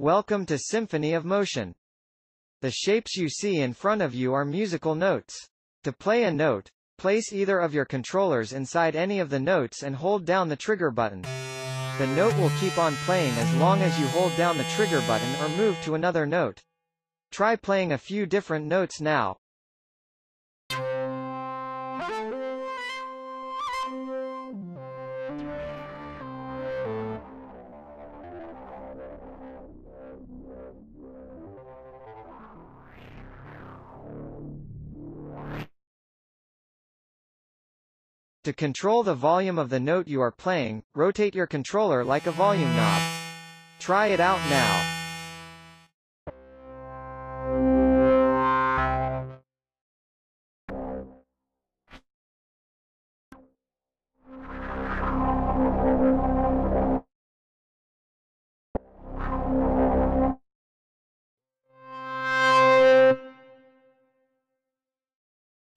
Welcome to Symphony of Motion. The shapes you see in front of you are musical notes. To play a note, place either of your controllers inside any of the notes and hold down the trigger button. The note will keep on playing as long as you hold down the trigger button or move to another note. Try playing a few different notes now. To control the volume of the note you are playing, rotate your controller like a volume knob. Try it out now.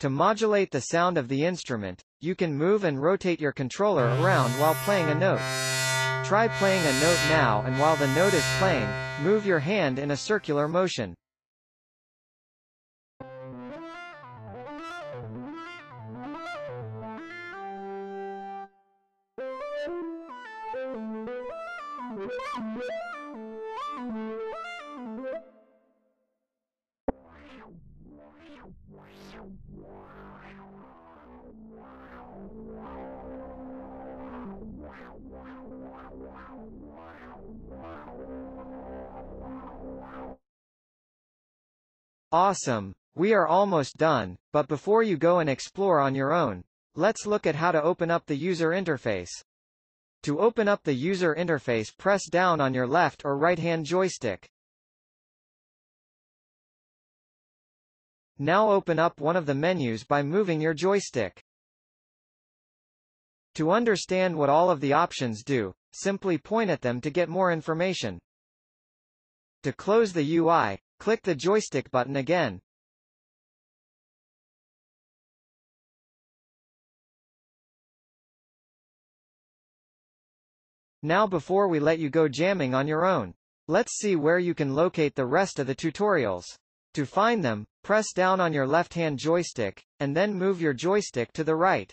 To modulate the sound of the instrument, you can move and rotate your controller around while playing a note. Try playing a note now, and while the note is playing, move your hand in a circular motion. Awesome! We are almost done, but before you go and explore on your own, let's look at how to open up the user interface. To open up the user interface, press down on your left or right-hand joystick. Now open up one of the menus by moving your joystick. To understand what all of the options do, simply point at them to get more information. To close the UI, click the joystick button again. Now before we let you go jamming on your own, let's see where you can locate the rest of the tutorials. To find them, press down on your left-hand joystick, and then move your joystick to the right.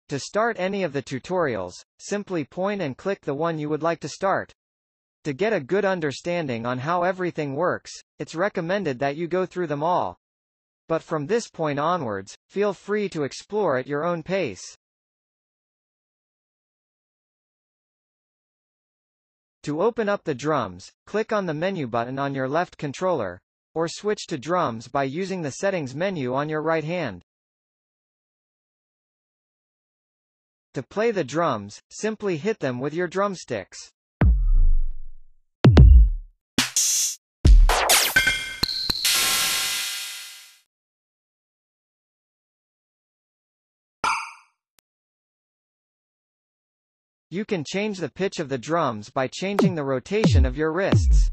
To start any of the tutorials, simply point and click the one you would like to start. To get a good understanding on how everything works, it's recommended that you go through them all. But from this point onwards, feel free to explore at your own pace. To open up the drums, click on the menu button on your left controller, or switch to drums by using the settings menu on your right hand. To play the drums, simply hit them with your drumsticks. You can change the pitch of the drums by changing the rotation of your wrists.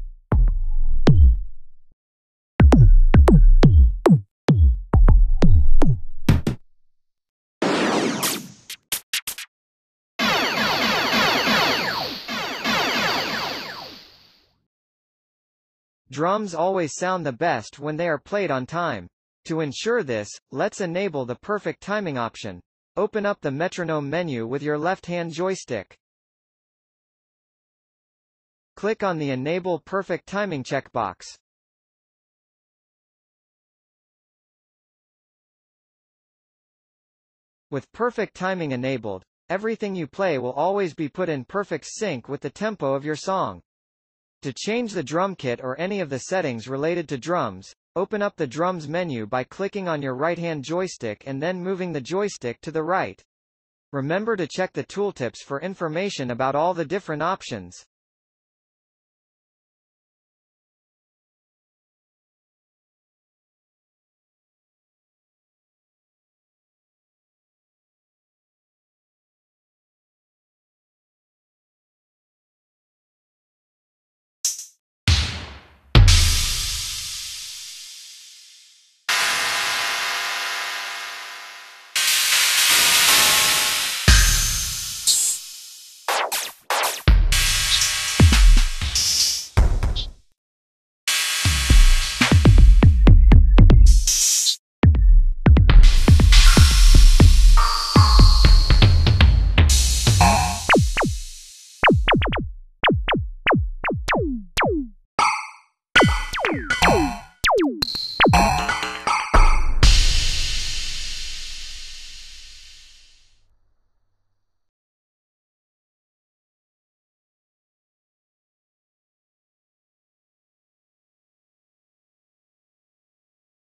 Drums always sound the best when they are played on time. To ensure this, let's enable the perfect timing option. Open up the metronome menu with your left-hand joystick. Click on the Enable Perfect Timing checkbox. With perfect timing enabled, everything you play will always be put in perfect sync with the tempo of your song. To change the drum kit or any of the settings related to drums, open up the Drums menu by clicking on your right-hand joystick and then moving the joystick to the right. Remember to check the tooltips for information about all the different options.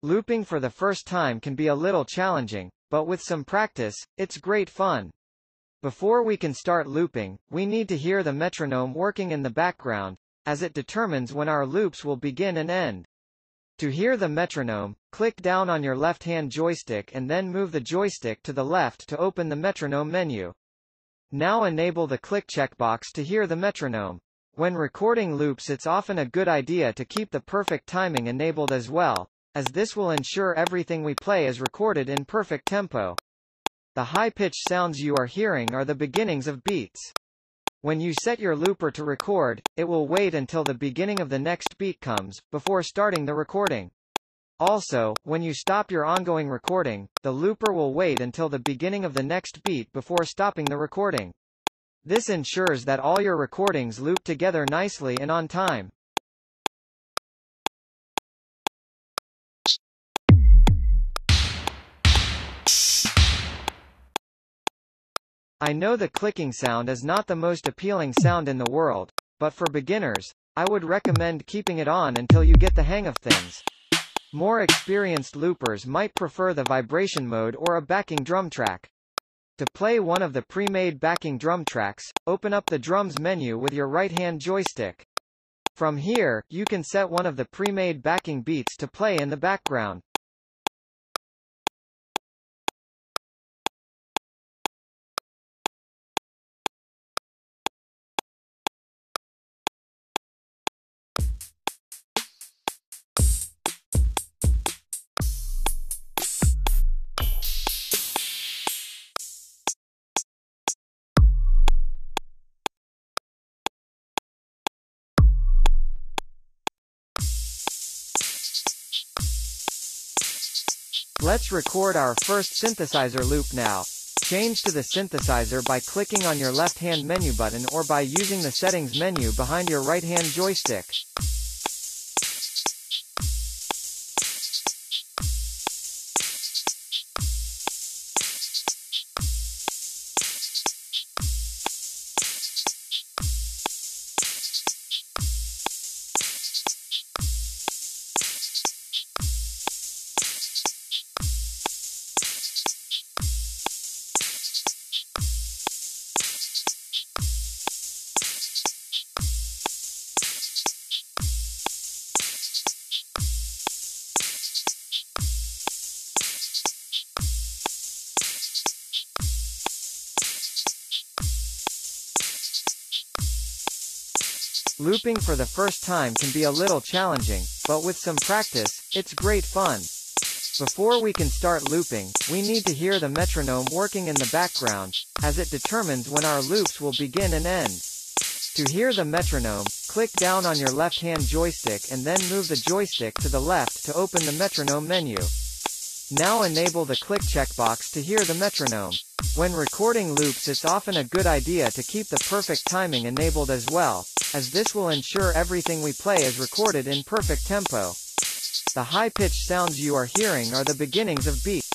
Looping for the first time can be a little challenging, but with some practice, it's great fun. Before we can start looping, we need to hear the metronome working in the background, as it determines when our loops will begin and end. To hear the metronome, click down on your left-hand joystick and then move the joystick to the left to open the metronome menu. Now enable the click checkbox to hear the metronome. When recording loops, it's often a good idea to keep the perfect timing enabled as well, as this will ensure everything we play is recorded in perfect tempo. The high-pitched sounds you are hearing are the beginnings of beats. When you set your looper to record, it will wait until the beginning of the next beat comes, before starting the recording. Also, when you stop your ongoing recording, the looper will wait until the beginning of the next beat before stopping the recording. This ensures that all your recordings loop together nicely and on time. I know the clicking sound is not the most appealing sound in the world, but for beginners, I would recommend keeping it on until you get the hang of things. More experienced loopers might prefer the vibration mode or a backing drum track. To play one of the pre-made backing drum tracks, open up the drums menu with your right-hand joystick. From here, you can set one of the pre-made backing beats to play in the background. Let's record our first synthesizer loop now. Change to the synthesizer by clicking on your left-hand menu button or by using the settings menu behind your right-hand joystick. Looping for the first time can be a little challenging, but with some practice, it's great fun. Before we can start looping, we need to hear the metronome working in the background, as it determines when our loops will begin and end. To hear the metronome, click down on your left-hand joystick and then move the joystick to the left to open the metronome menu. Now enable the click checkbox to hear the metronome. When recording loops, it's often a good idea to keep the perfect timing enabled as well, as this will ensure everything we play is recorded in perfect tempo. The high-pitched sounds you are hearing are the beginnings of beats.